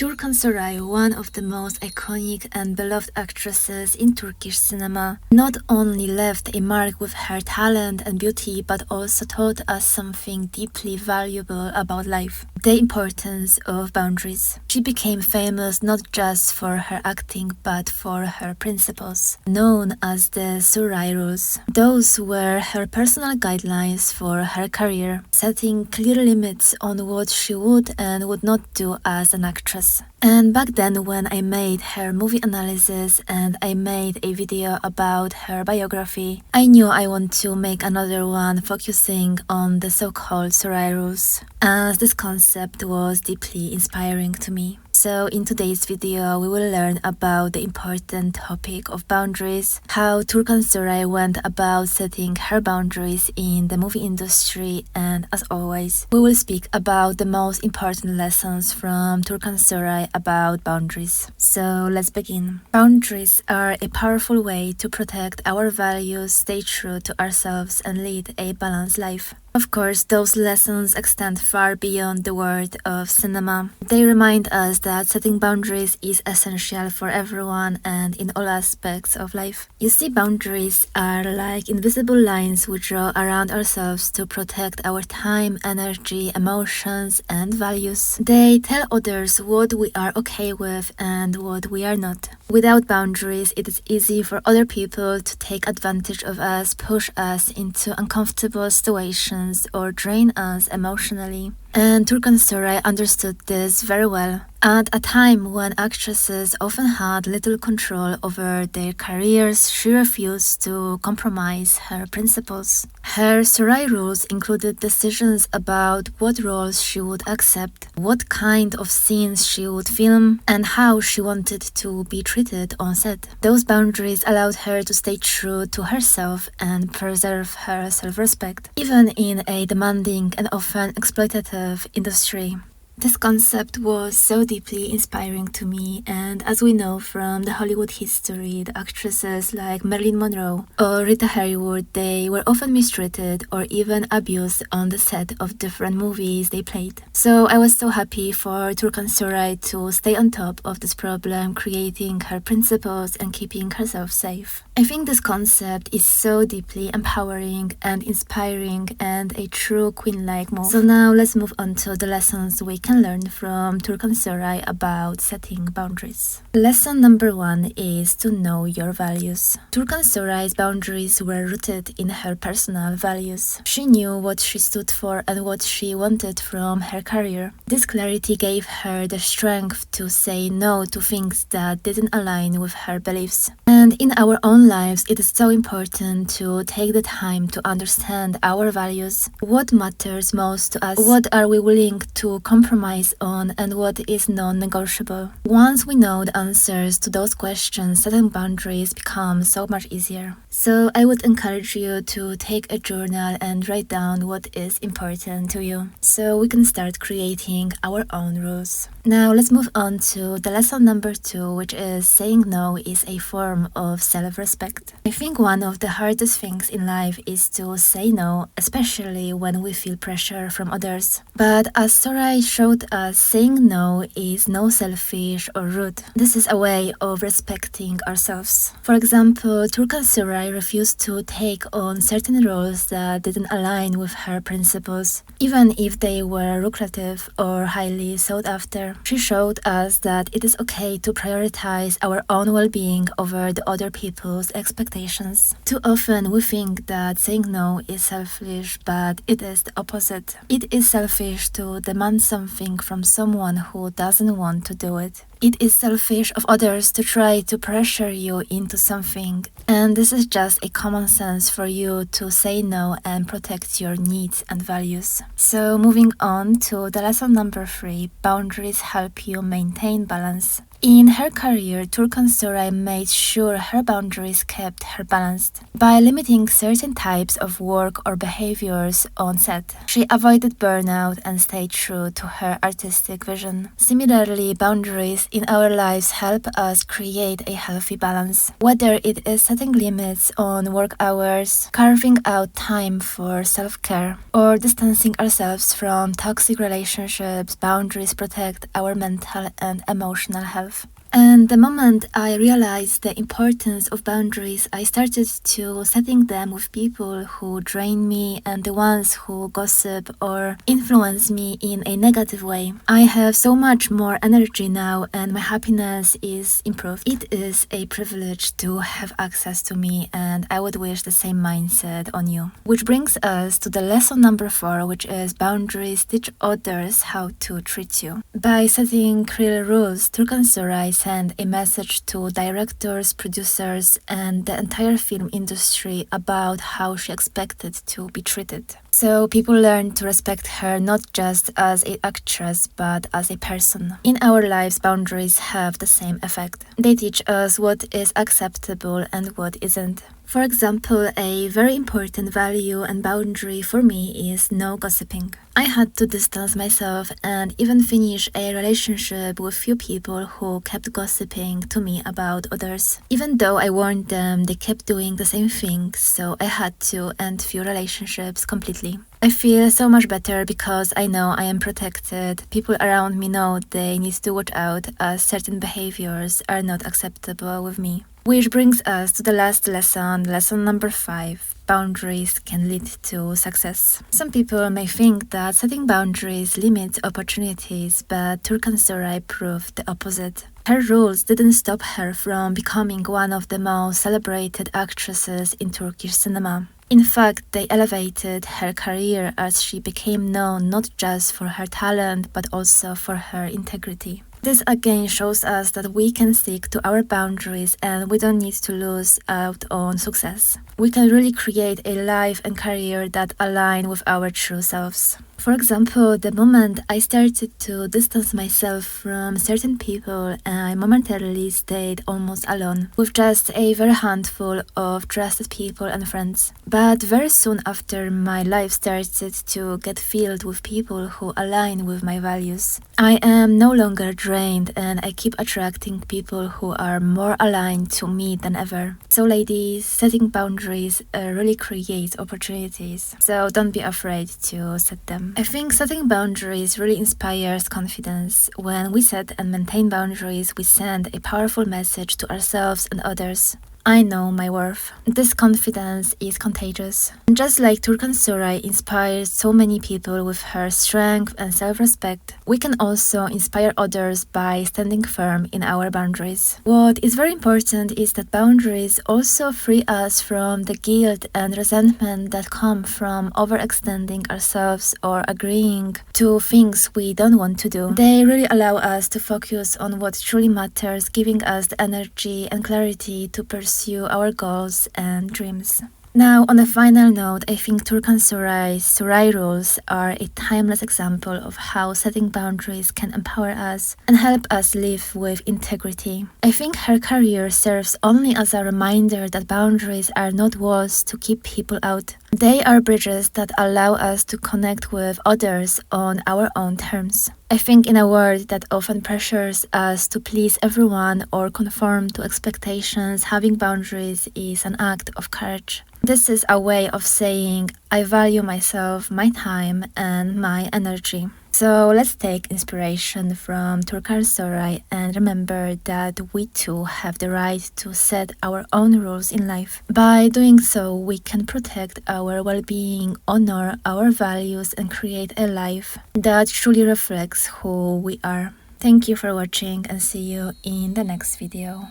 Turkan Soray, one of the most iconic and beloved actresses in Turkish cinema, not only left a mark with her talent and beauty, but also taught us something deeply valuable about life: the importance of boundaries. She became famous not just for her acting, but for her principles, known as the Soray Rules. Those were her personal guidelines for her career, setting clear limits on what she would and would not do as an actress. And back then, when I made her movie analysis and I made a video about her biography, I knew I want to make another one focusing on the so-called Soray Rules, as this concept was deeply inspiring to me. So in today's video, we will learn about the important topic of boundaries, how Turkan Soray went about setting her boundaries in the movie industry, and as always, we will speak about the most important lessons from Turkan Soray about boundaries. So let's begin. Boundaries are a powerful way to protect our values, stay true to ourselves, and lead a balanced life. Of course, those lessons extend far beyond the world of cinema. They remind us that setting boundaries is essential for everyone and in all aspects of life. You see, boundaries are like invisible lines we draw around ourselves to protect our time, energy, emotions, and values. They tell others what we are okay with and what we are not. Without boundaries, it is easy for other people to take advantage of us, push us into uncomfortable situations, or drain us emotionally. And Turkan Soray understood this very well. At a time when actresses often had little control over their careers, she refused to compromise her principles. Her Soray rules included decisions about what roles she would accept, what kind of scenes she would film, and how she wanted to be treated on set. Those boundaries allowed her to stay true to herself and preserve her self-respect, even in a demanding and often exploitative industry. This concept was so deeply inspiring to me, and as we know from the Hollywood history, the actresses like Marilyn Monroe or Rita Hayworth, they were often mistreated or even abused on the set of different movies they played. So I was so happy for Turkan Soray to stay on top of this problem, creating her principles and keeping herself safe. I think this concept is so deeply empowering and inspiring and a true queen-like move. So now let's move on to the lessons we can learn from Turkan Soray about setting boundaries. Lesson number 1 is to know your values. Turkan Soray's boundaries were rooted in her personal values. She knew what she stood for and what she wanted from her career. This clarity gave her the strength to say no to things that didn't align with her beliefs. And in our own lives, it is so important to take the time to understand our values. What matters most to us? What are we willing to compromise on, and what is non-negotiable? Once we know the answers to those questions, setting boundaries becomes so much easier. So I would encourage you to take a journal and write down what is important to you, so we can start creating our own rules. Now let's move on to the lesson number 2, which is saying no is a form of self-respect. I think one of the hardest things in life is to say no, especially when we feel pressure from others. But as Soray showed us, saying no is no selfish or rude. This is a way of respecting ourselves. For example, Turkan Soray refused to take on certain roles that didn't align with her principles, even if they were lucrative or highly sought after. She showed us that it is okay to prioritize our own well-being over the other people's expectations. Too often we think that saying no is selfish, but it is the opposite. It is selfish to demand something from someone who doesn't want to do it. It is selfish of others to try to pressure you into something, and this is just a common sense for you to say no and protect your needs and values. So moving on to the lesson number 3, boundaries help you maintain balance. In her career, Turkan Soray made sure her boundaries kept her balanced. By limiting certain types of work or behaviors on set, she avoided burnout and stayed true to her artistic vision. Similarly, boundaries in our lives help us create a healthy balance. Whether it is setting limits on work hours, carving out time for self-care, or distancing ourselves from toxic relationships, boundaries protect our mental and emotional health. And the moment I realized the importance of boundaries, I started to setting them with people who drain me and the ones who gossip or influence me in a negative way. I have so much more energy now and my happiness is improved. It is a privilege to have access to me, and I would wish the same mindset on you. Which brings us to the lesson number 4, which is boundaries teach others how to treat you. By setting clear rules, Turkan Soray send a message to directors, producers, and the entire film industry about how she expected to be treated. So people learn to respect her not just as an actress, but as a person. In our lives, boundaries have the same effect. They teach us what is acceptable and what isn't. For example, a very important value and boundary for me is no gossiping. I had to distance myself and even finish a relationship with few people who kept gossiping to me about others. Even though I warned them, they kept doing the same thing, so I had to end few relationships completely. I feel so much better because I know I am protected. People around me know they need to watch out as certain behaviors are not acceptable with me. Which brings us to the last lesson, lesson number 5. Boundaries can lead to success. Some people may think that setting boundaries limits opportunities, but Turkan Soray proved the opposite. Her rules didn't stop her from becoming one of the most celebrated actresses in Turkish cinema. In fact, they elevated her career as she became known not just for her talent, but also for her integrity. This again shows us that we can stick to our boundaries and we don't need to lose out on success. We can really create a life and career that align with our true selves. For example, the moment I started to distance myself from certain people, I momentarily stayed almost alone, with just a very handful of trusted people and friends. But very soon after, my life started to get filled with people who align with my values. I am no longer drained and I keep attracting people who are more aligned to me than ever. So ladies, setting boundaries really creates opportunities. So don't be afraid to set them. I think setting boundaries really inspires confidence. When we set and maintain boundaries, we send a powerful message to ourselves and others. I know my worth. This confidence is contagious. Just like Turkan Soray inspires so many people with her strength and self-respect, we can also inspire others by standing firm in our boundaries. What is very important is that boundaries also free us from the guilt and resentment that come from overextending ourselves or agreeing to things we don't want to do. They really allow us to focus on what truly matters, giving us the energy and clarity to pursue our goals and dreams. Now, on a final note, I think Turkan Soray's Soray Rules are a timeless example of how setting boundaries can empower us and help us live with integrity. I think her career serves only as a reminder that boundaries are not walls to keep people out. They are bridges that allow us to connect with others on our own terms. I think in a world that often pressures us to please everyone or conform to expectations, having boundaries is an act of courage. This is a way of saying, I value myself, my time, and my energy. So let's take inspiration from Turkan Soray and remember that we too have the right to set our own rules in life. By doing so, we can protect our well-being, honor our values, and create a life that truly reflects who we are. Thank you for watching and see you in the next video.